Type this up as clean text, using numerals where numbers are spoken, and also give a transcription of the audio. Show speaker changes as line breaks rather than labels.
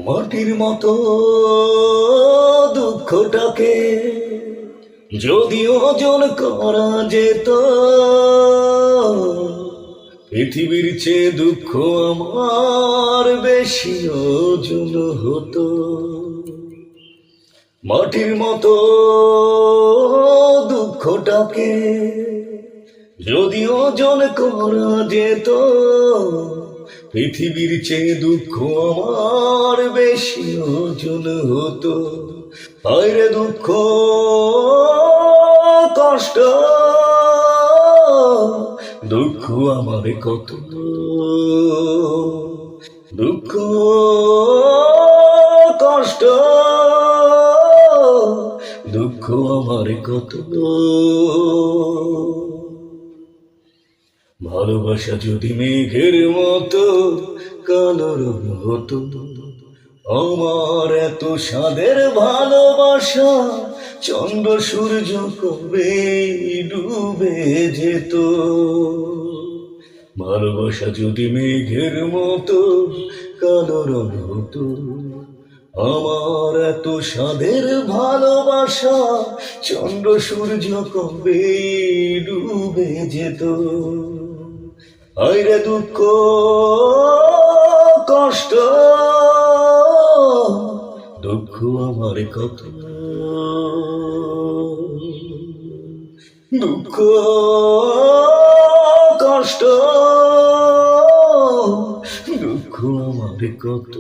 মাটির মতো দুঃখটাকে যদি ওজন করা যেত, পৃথিবীর চেয়ে দুঃখ আমার বেশি ওজন হতো। মাটির মতো দুঃখটাকে যদি ওজন করা যেত, পৃথিবীর চেয়ে দুঃখ আমার বেশি ওজন হতো। আরে দুঃখ কষ্ট দুঃখ আমার কত, দুঃখ কষ্ট দুঃখ আমার কত। ভালোবাসা যদি মেঘের মতো কালো রং হতো, আমার এত সাদের ভালোবাসা চন্দ্র সূর্য কবে ডুবে যেত। ভালোবাসা যদি মেঘের মতো কালো রং হতো, আমার এত সাদের ভালোবাসা চন্দ্র সূর্য কবে ডুবে যেত। আইরে দুঃখ কষ্ট দুঃখ আমার কত, দুঃখ কষ্ট দুঃখ আমার কত।